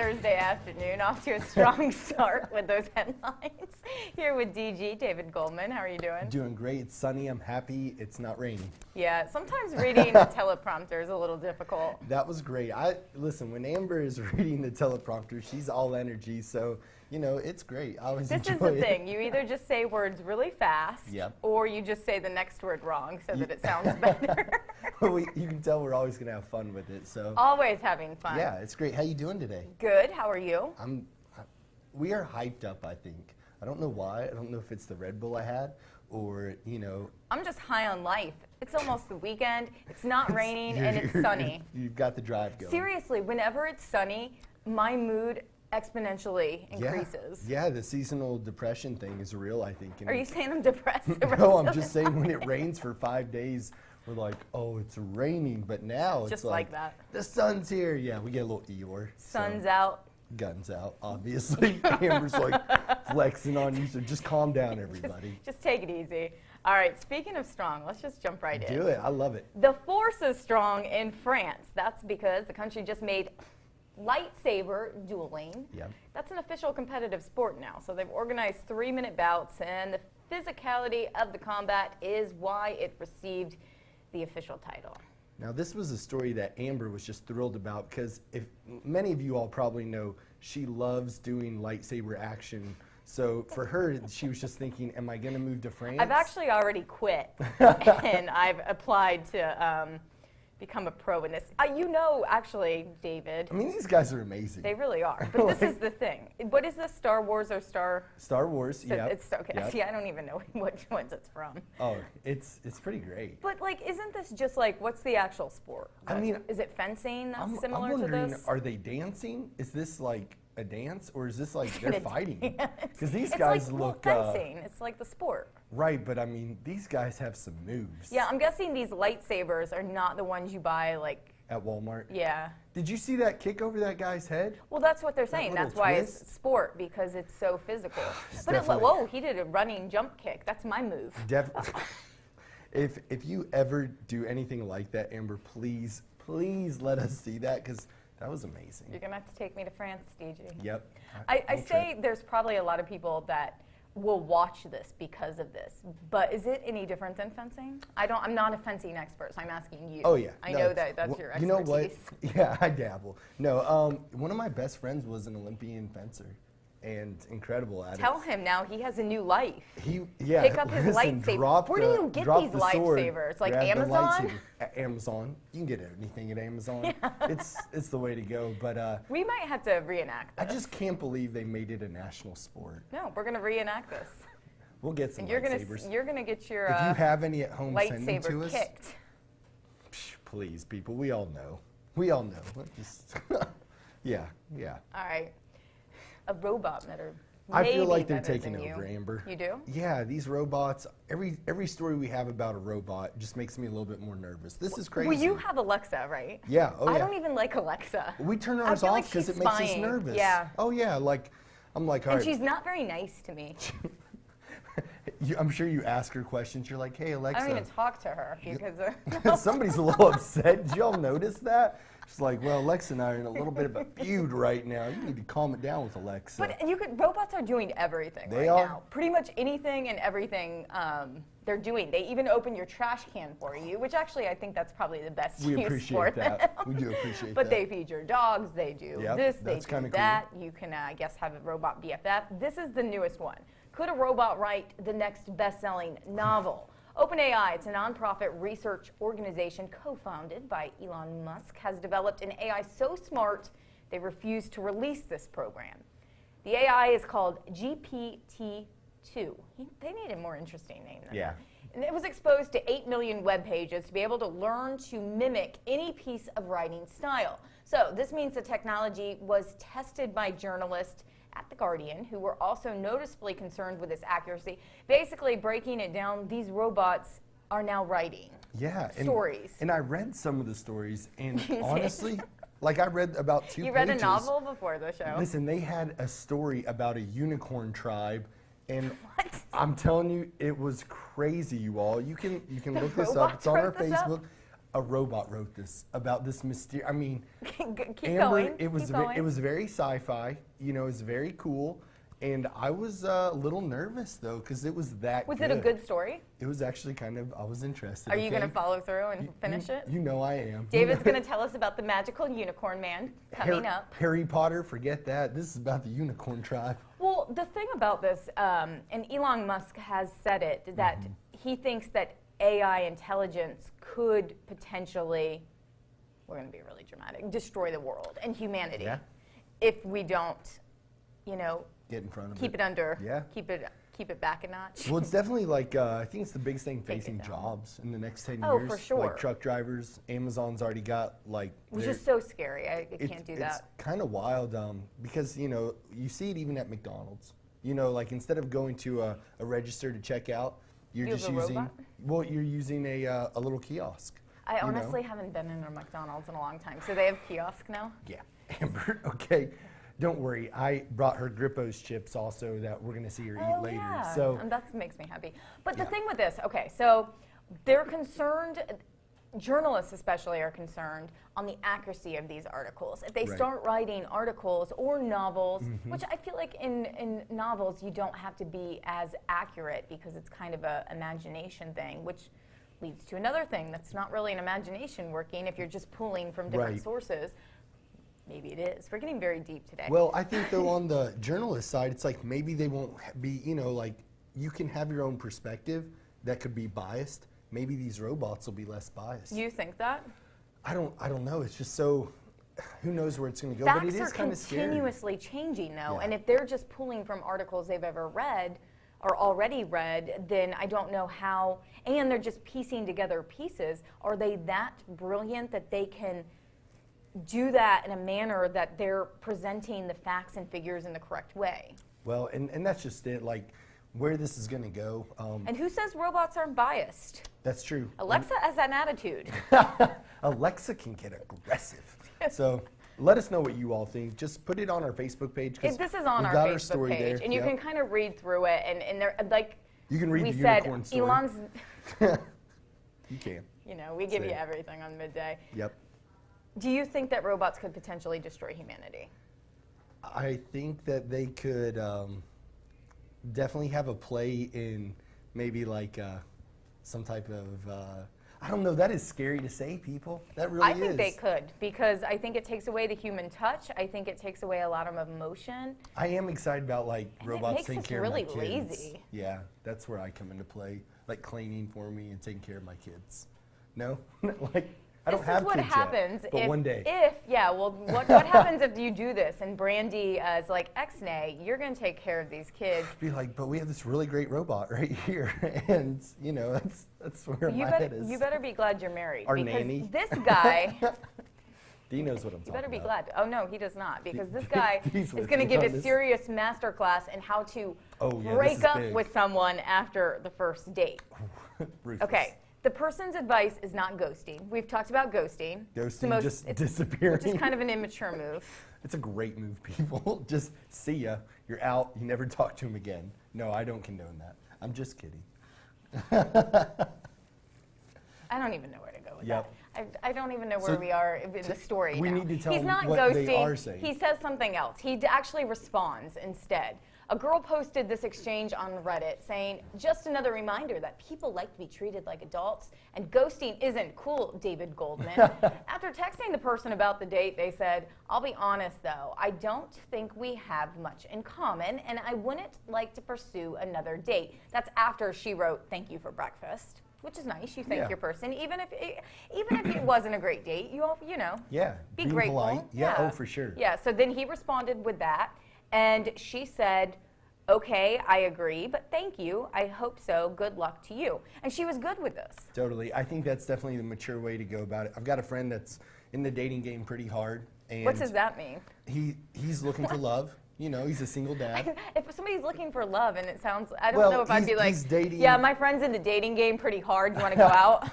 Thursday afternoon, off to a strong start with those headlines. Here with DG, David Goldman. How are you doing? Doing great. It's sunny. I'm happy. It's not raining. Yeah, sometimes reading a teleprompter is a little difficult. That was great. Listen, when Amber is reading the teleprompter, she's all energy, so you know, it's great. I always enjoy it. This is the thing. You either just say words really fast, or you just say the next word wrong so that it sounds better. Well, you can tell we're always going to have fun with it. So always having fun. Yeah, it's great. How you doing today? Good. How are you? We are hyped up, I think. I don't know why. I don't know if it's the Red Bull I had or, you know. I'm just high on life. It's almost the weekend. It's not raining and it's sunny. You've got the drive going. Seriously, whenever it's sunny, my mood exponentially increases. Yeah, the seasonal depression thing is real, I think. Are you saying I'm depressed? No, I'm just saying when it rains for 5 days, we're like, oh, it's raining. But now just it's like that. The sun's here. Yeah, we get a little Eeyore. Sun's out. Guns out, obviously. Amber's like flexing on you, so just calm down, everybody. Just take it easy. All right, speaking of strong, let's just jump right in. Do it. I love it. The force is strong in France. That's because the country just made Lightsaber Dueling. Yep. That's an official competitive sport now. So they've organized 3-minute bouts, and the physicality of the combat is why it received the official title. Now, this was a story that Amber was just thrilled about because if many of you all probably know, she loves doing lightsaber action. So for her, she was just thinking, am I going to move to France? I've actually already quit, and I've applied to become a pro in this. You know, actually, David. I mean, these guys are amazing. They really are. But this is the thing. What is this, Star Wars or Star Wars, so yeah. It's okay. Yep. See, I don't even know which ones it's from. Oh, it's pretty great. But like, isn't this just like, what's the actual sport? I mean, is it fencing that's similar I'm wondering, to this? are they dancing? Is this like a dance, or is this like they're fighting? Because these it's guys like, look fencing. It's like the sport. Right, but I mean, these guys have some moves. Yeah, I'm guessing these lightsabers are not the ones you buy like at Walmart. Yeah. Did you see that kick over that guy's head? Well, that's what they're saying. That's why it's sport, because it's so physical. But whoa, he did a running jump kick. That's my move. Definitely. If you ever do anything like that, Amber, please let us see that, because that was amazing. You're going to have to take me to France, DG. Yep. I say there's probably a lot of people that will watch this because of this, but is it any different than fencing? I'm not a fencing expert, so I'm asking you. Oh yeah. I know that's your expertise. You know what? Yeah, I dabble. No, one of my best friends was an Olympian fencer, and incredible at it. Tell him now he has a new life. Yeah. Pick up his lightsaber. Where do you get these lightsabers? Like Amazon? Amazon. You can get anything at Amazon. Yeah. It's the way to go. But we might have to reenact this. I just can't believe they made it a national sport. No, we're gonna reenact this. We'll get some you're lightsabers. You're gonna get your if you have any at home, send them to us. kicked. Please, people. We all know. We all know. Yeah. All right. A robot better. I feel like they're taking over, Amber. You do? Yeah, these robots, every story we have about a robot just makes me a little bit more nervous. This is crazy. Well, you have Alexa, right? Yeah. Oh, I don't even like Alexa. We turn ours off because it makes us nervous. Yeah. Oh, yeah. Like, I'm like, all right. And she's not very nice to me. I'm sure you ask her questions. You're like, hey, Alexa. I don't even talk to her because somebody's a little upset. Did y'all notice that? She's like, well, Alexa and I are in a little bit of a feud right now. You need to calm it down with Alexa. But robots are doing everything now. Pretty much anything and everything they're doing. They even open your trash can for you, which actually I think that's probably the best use for them. We do appreciate that. But they feed your dogs. They do this. They do that. Cool. You can, I guess, have a robot BFF. This is the newest one. Could a robot write the next best-selling novel? OpenAI, it's a nonprofit research organization co-founded by Elon Musk, has developed an AI so smart they refuse to release this program. The AI is called GPT-2. They need a more interesting name than that. And it was exposed to 8 million web pages to be able to learn to mimic any piece of writing style. So this means the technology was tested by journalists at The Guardian, who were also noticeably concerned with its accuracy. Basically, breaking it down, these robots are now writing stories. And I read some of the stories, and honestly, like I read about 2 pages. You read a novel before the show? Listen, they had a story about a unicorn tribe, and I'm telling you, it was crazy, you all. You can look this up. It's on our Facebook. a robot wrote this about this mysterious. I mean, Keep Amber, going. it was keep going. it was very sci-fi. You know, it was very cool, and I was a little nervous though because it was that. Was it a good story? It was actually kind of. I was interested. Are you going to okay? follow through and finish it? You know I am. David's going to tell us about the magical unicorn man coming up. Harry Potter, forget that. This is about the unicorn tribe. Well, the thing about this, and Elon Musk has said it, that he thinks that AI intelligence could potentially, we're going to be really dramatic, destroy the world and humanity if we don't, you know, Get in front of keep it under, Yeah. keep it back a notch. Well, it's definitely like, I think it's the biggest thing Take it facing down. jobs in the next 10 Oh, years. for sure. Like truck drivers, Amazon's already got like. Which their- is so scary. I it's- can't do It's that. kind of wild because, you know, you see it even at McDonald's. You know, like instead of going to a register to check out, you're You have just a using, robot? well, you're using a little kiosk. I you know? honestly haven't been in a McDonald's in a long time. So they have kiosk now? Yeah, Amber, okay. Don't worry, I brought her Grippo's chips also that we're gonna see her eat later. Yeah. So And that makes me happy. But the Yeah. thing with this, okay, so they're concerned, journalists especially are concerned on the accuracy of these articles. If they Right. start writing articles or novels, which I feel like in novels you don't have to be as accurate because it's kind of a imagination thing, which leads to another thing that's not really an imagination working if you're just pulling from different Right. sources. Maybe it is. We're getting very deep today. Well, I think though on the journalist side, it's like maybe they won't be, you know, like you can have your own perspective that could be biased. Maybe these robots will be less biased. You think that? I don't know. It's just so, who knows where it's going to go? But it Facts is are kind of scary. continuously changing, though, Yeah. and if they're just pulling from articles they've ever read or already read, then I don't know how. And they're just piecing together pieces. Are they that brilliant that they can do that in a manner that they're presenting the facts and figures in the correct way? Well, and that's just it. Like where this is going to go. And who says robots aren't biased? That's true. Alexa has an attitude. Alexa can get aggressive. So let us know what you all think. Just put it on our Facebook page. 'Cause This is on we've our got Facebook story page, there. and you Yep. can kind of read through it, and there, like You can read we the said, unicorn story. Elon's, You can. you know, we give you Same. everything on midday. Yep. Do you think that robots could potentially destroy humanity? I think that they could definitely have a play in maybe like some type of, I don't know, that is scary to say, people. That really I is. think they could, because I think it takes away the human touch. I think it takes away a lot of emotion. I am excited about like And it robots makes taking us care really of my kids. lazy. Yeah, that's where I come into play, like cleaning for me and taking care of my kids. No, like I don't This have is what kids happens yet, but if, one day. what happens if you do this and Brandy is like, X-Nay, you're going to take care of these kids. Be like, but we have this really great robot right here, and you know that's where my head is. You better be glad you're married. Our because nanny. this guy, Dee knows what I'm talking you better be about. glad. Oh, no, he does not, because this guy He's is with going to me give on a this. serious masterclass in how to Oh, yeah, this break is up big. with someone after the first date. Ruthless. Okay, the person's advice is not ghosting. We've talked about ghosting. It's the Ghosting, just disappearing. Which is kind of an immature move. It's a great move, people. Just see ya. You're out. You never talk to him again. No, I don't condone that. I'm just kidding. I don't even know where to go with Yep. that. I don't even know where So, we are in the story we now. need to tell He's them not what ghosting. they are saying. He says something else. He actually responds instead. A girl posted this exchange on Reddit saying, just another reminder that people like to be treated like adults and ghosting isn't cool, David Goldman. After texting the person about the date, they said, I'll be honest though, I don't think we have much in common and I wouldn't like to pursue another date. That's after she wrote, thank you for breakfast. Which is nice. You thank Yeah. your person, even if it wasn't a great date. You know, Yeah. be being grateful. polite. Yeah. Oh, for sure. Yeah. So then he responded with that, and she said, "Okay, I agree, but thank you. I hope so. Good luck to you." And she was good with this. Totally. I think that's definitely the mature way to go about it. I've got a friend that's in the dating game pretty hard, and What does that mean? he's looking for love. You know, he's a single dad. If somebody's looking for love, and it sounds, I don't Well, know if I'd be like, he's dating- yeah, my friend's in the dating game pretty hard. You want to go out?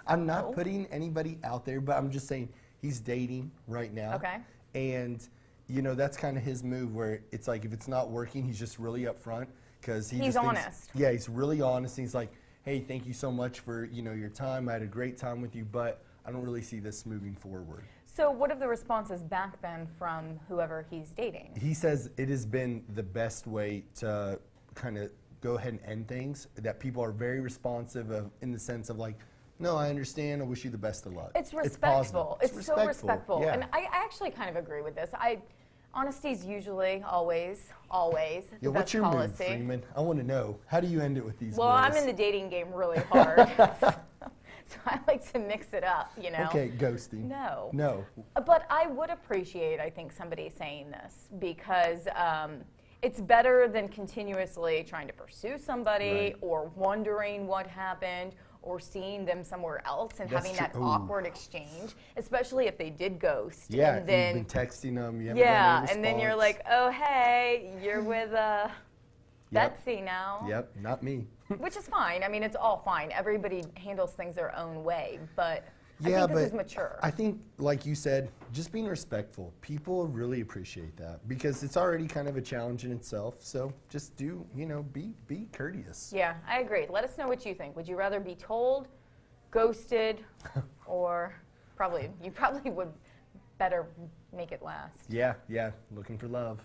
I'm not putting anybody out there, but I'm just saying he's dating right now. Okay. And, you know, that's kind of his move where it's like if it's not working, he's just really upfront because He's just thinks- honest. Yeah, he's really honest. He's like, hey, thank you so much for, you know, your time. I had a great time with you, but I don't really see this moving forward. So what have the responses back then from whoever he's dating? He says it has been the best way to kind of go ahead and end things, that people are very responsive in the sense of like, no, I understand, I wish you the best of luck. It's respectful. It's so respectful. Yeah. And I actually kind of agree with this. Honesty is usually always the What's best your policy. move, Freeman? I want to know. How do you end it with these Well, boys? I'm in the dating game really hard. So I like to mix it up, you know. Okay, ghosting. No. But I would appreciate, I think, somebody saying this because it's better than continuously trying to pursue somebody Right. or wondering what happened or seeing them somewhere else and That's having true. that Ooh. awkward exchange, especially if they did ghost. Yeah, and then, you've been texting them. You haven't gotten any and then you're response. like, oh, hey, you're with Betsy now. Yep, not me. Which is fine. I mean, it's all fine. Everybody handles things their own way, but I Yeah, think this but is mature. I think, like you said, just being respectful. People really appreciate that because it's already kind of a challenge in itself. So just be courteous. Yeah, I agree. Let us know what you think. Would you rather be told, ghosted, or you probably would better make it last. Yeah, looking for love.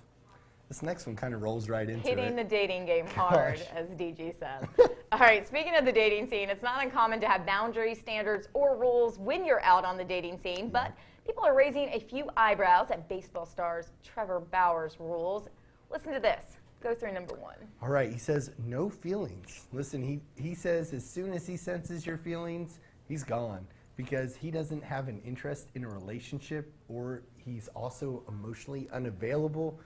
This next one kind of rolls right into Hitting it. the dating game hard, Gosh. as DG says. All right, speaking of the dating scene, it's not uncommon to have boundaries, standards, or rules when you're out on the dating scene, but people are raising a few eyebrows at baseball stars Trevor Bauer's rules. Listen to this. Go through number one. All right, he says no feelings. Listen, he says as soon as he senses your feelings, he's gone because he doesn't have an interest in a relationship or he's also emotionally unavailable,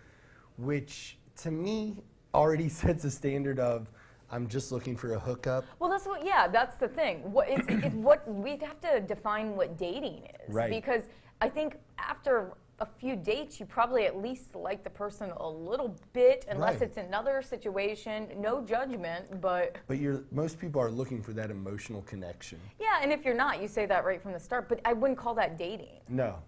which to me already sets a standard of I'm just looking for a hookup. Well, that's the thing. It's what we have to define what dating is. Right. Because I think after a few dates, you probably at least like the person a little bit, unless Right. it's another situation. No judgment, but Most people are looking for that emotional connection. yeah. And if you're not, you say that right from the start. But I wouldn't call that dating. No,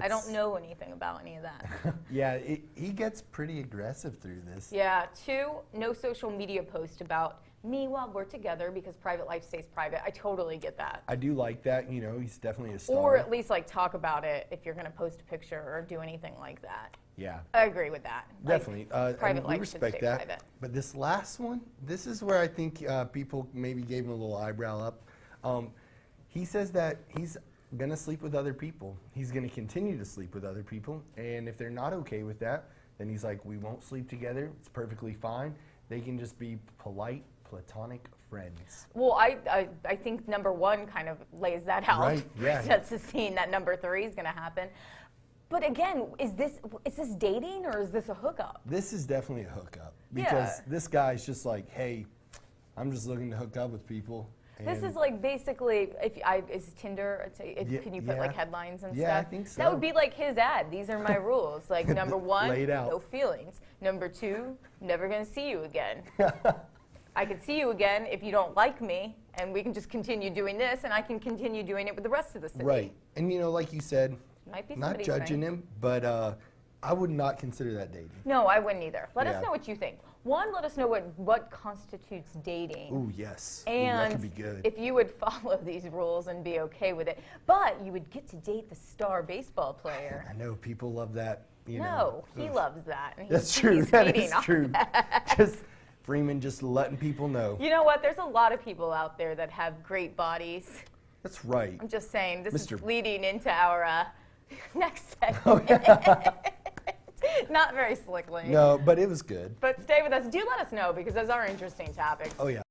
I don't know anything about any of that. Yeah, he gets pretty aggressive through this. Yeah. 2, no social media post about me while we're together because private life stays private. I totally get that. I do like that. He's definitely a star. Or at least like talk about it if you're going to post a picture or do anything like that. Yeah. I agree with that. Like, Definitely. private and we life should respect stay that. private. But this last one, this is where I think people maybe gave him a little eyebrow up. He says that he's going to sleep with other people. He's going to continue to sleep with other people. And if they're not okay with that, then he's like, we won't sleep together. It's perfectly fine. They can just be polite, platonic friends. Well, I think number 1 kind of lays that out. Right, yeah. Sets the scene that number 3 is going to happen. But again, is this dating or is this a hookup? This is definitely a hookup because this guy's just like, hey, I'm just looking to hook up with people. This and is like basically, is Tinder, can you put like headlines and stuff? Yeah, I think so. That would be like his ad. These are my rules. Like number 1, Laid out. no feelings. Number 2, never going to see you again. I can see you again if you don't like me, and we can just continue doing this, and I can continue doing it with the rest of the city. Right. And like you said, Might be not somebody's judging thing. him, but I would not consider that dating. No, I wouldn't either. Let us Yeah. know what you think. 1, let us know what constitutes dating. Ooh, yes. And that could be good. if you would follow these rules and be okay with it. But you would get to date the star baseball player. I know people love that. No, he Ugh. loves that. And That's true. He's That feeding is off true. that. Just Freeman just letting people know. You know what? There's a lot of people out there that have great bodies. That's right. I'm just saying, this Mr. is leading into our next segment. Oh, yeah. Not very slickly. No, but it was good. But stay with us. Do let us know because those are interesting topics. Oh, yeah.